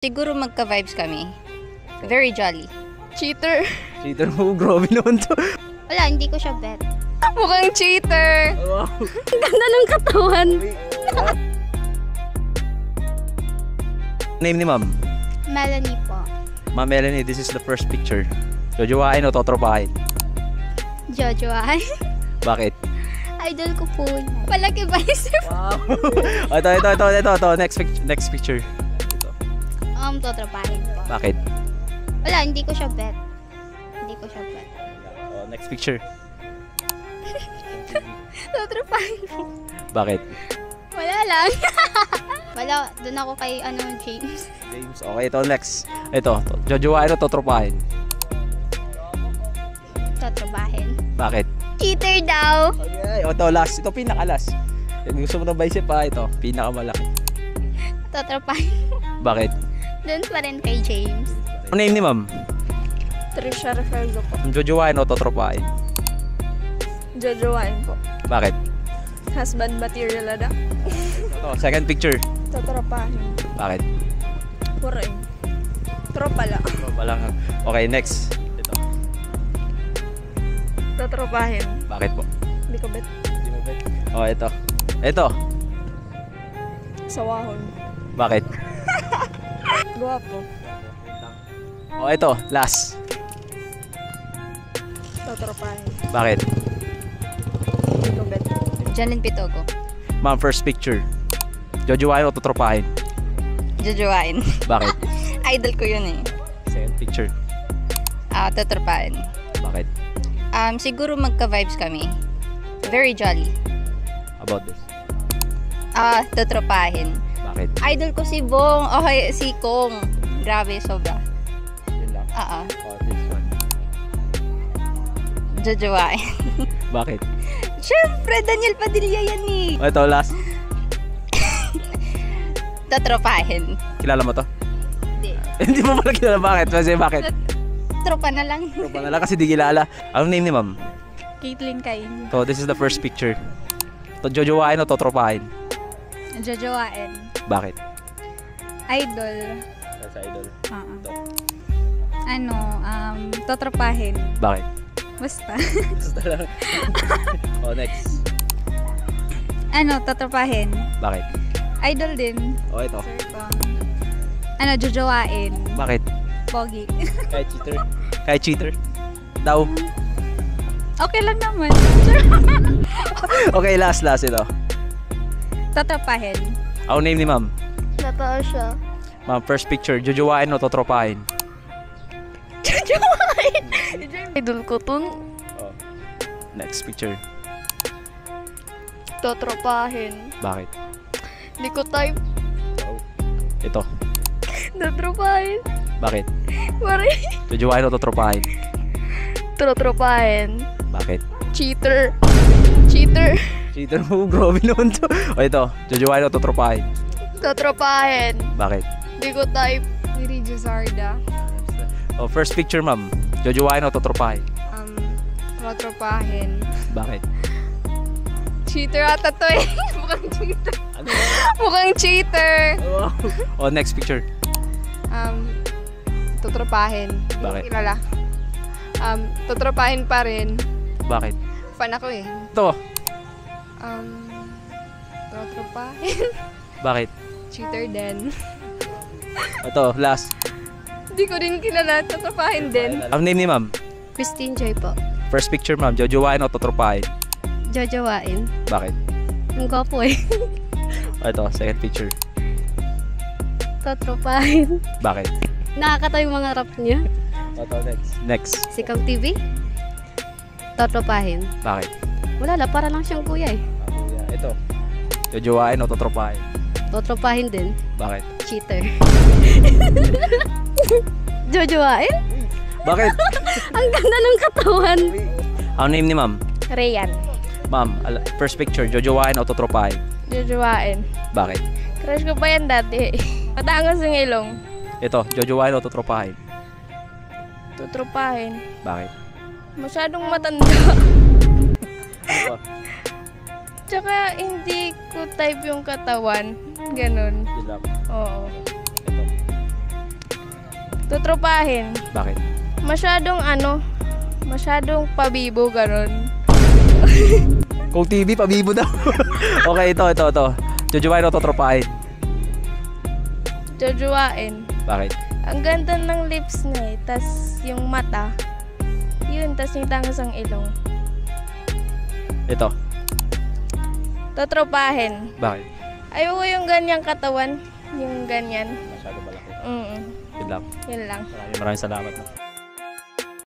Siguro magka-vibes kami. Very jolly. Cheater. Cheater mo, grabe naman to. Wala, hindi ko siya bet. Mukhang cheater. Wow. Ang ganda ng katawan. Name ni ma'am? Melanie po. Ma'am Melanie, this is the first picture. Jojowain o totropahin? Jojoan. Bakit? Idol ko po. Palaki ba isip? Wow. Ito. Next picture. Totropahin po. Bakit? Wala, hindi ko siya bet. Hindi ko siya bet. Oh, next picture. Totropahin po. Bakit? Wala lang. Wala, dun ako kay James. James, okay, ito next. Ito, jojowain o totropahin? Totropahin. Bakit? Cheater daw. Okay, ito last. Ito pinaka-last. Gusto mo ng bicep pa? Ito, pinaka-malaki. Totropahin. Bakit? Dun pa rin kay James. Ano name ni ma'am? Trisha Refergo po. Jojowain o totropahin? Jojowain po. Bakit? Husband material na. Ito, second picture. Totropahin. Bakit? Puring. Tropa lang. Tropa lang. Okay, next. Ito. Totropahin. Bakit po? Hindi ko bet. Hindi mo bet. Oh, ito. Ito. Sawahon. Bakit? Guwapo. Oh, ito. Last. Totropahin. Bakit? Hindi ko bet. Janine Pitogo. Ma'am, first picture. Jojowain o totropahin? Jojoain. Bakit? Idol ko yun eh. Second picture. Totropahin. Bakit? Siguro magka-vibes kami. Very jolly. About this. Totropahin. Bakit? Idol ko si Bong. Okay, si Kong. Grabe, sobra. Yun lang. Oo. Oh, this one. Jojoain. Bakit? Siyempre, Daniel Padilla yan eh. Oh, ito, last. Totropahin. Kilala mo to? Hindi. Hindi mo pala kilala. Bakit? Kasi bakit? Tropa na lang. Tropa na lang kasi di kilala. Anong name ni ma'am? Caitlyn Cain. So, this is the first picture. To jojowain o totropahin? Jojowain. Bakit? Idol. Sa idol. Totropahin. Bakit? Basta. Basta lang. Oh, next. Totropahin. Bakit? Idol din. Oh, ito. Sir Kong. Jojowain. Bakit? Pogi. Kahit cheater. Kahit cheater. Daw. Okay lang naman. Okay, last ito. Totropahin. Ang name ni ma'am? Natasha. Ma'am, first picture. Jojowain o totropahin? Jojowain. Idol ko tun. Oh. Next picture. Totropahin. Bakit? Hindi ko type. Oh. Ito. Totropahin. Bakit? Mari. Jojowain o totropahin? Totropahin. Bakit? Cheater. Cheater. Cheater mo, grabe naman to. O ito, jojowain o totropahin? Totropahin. Bakit? Hindi ko type. Miri Jazarda. Oh, first picture ma'am. Jojowain o totropahin? Totropahin. Bakit? Cheater ata to eh. Mukhang cheater. Ano? Mukhang cheater. Oh, next picture. Totropahin. Bakit? Kilala. Totropahin pa rin. Bakit? Fan ako eh. Ito. Totropahin. Bakit? Cheater din. Ito, last. Hindi ko din kilala. Totropahin din. Ang name ni ma'am? Christine Joy po. First picture ma'am. Jojowain o totropahin? Jojoain. Bakit? Ang gwapo eh. Ito, second picture. Totropahin. Bakit? Nakakatawa yung mga rap niya. Ito, next. Sikang TV. Totropahin. Bakit? Wala lang, para lang siyang kuya eh. Ito. Jojowain o totropahin? Totropahin din. Bakit? Cheater. Jojoain? Bakit? Ang ganda ng katawan. Ang name ni ma'am? Rayan. Ma'am, first picture. Jojowain o totropahin? Jojowain. Bakit? Crush ko pa yan dati. Matangos yung ilong. Ito, jojowain o totropahin? Totropahin. Bakit? Masyadong matanda. Ano ba? Tsaka hindi ko type yung katawan. Ganon. Yun lang. Oo. Ito. Tutropahin. Bakit? Masyadong pabibo ganon. Kung TV, pabibo daw. Okay, ito. Jojowain o totropahin? Jojowain. Bakit? Ang ganda ng lips niya eh. Tas yung mata. Yun, tas yung tangas ang ilong. Ito. Totropahin. Bakit? Ayoko yung ganyang katawan. Yung ganyan. Masyado malaki. Mm. Yun lang. Yun lang. Maraming salamat.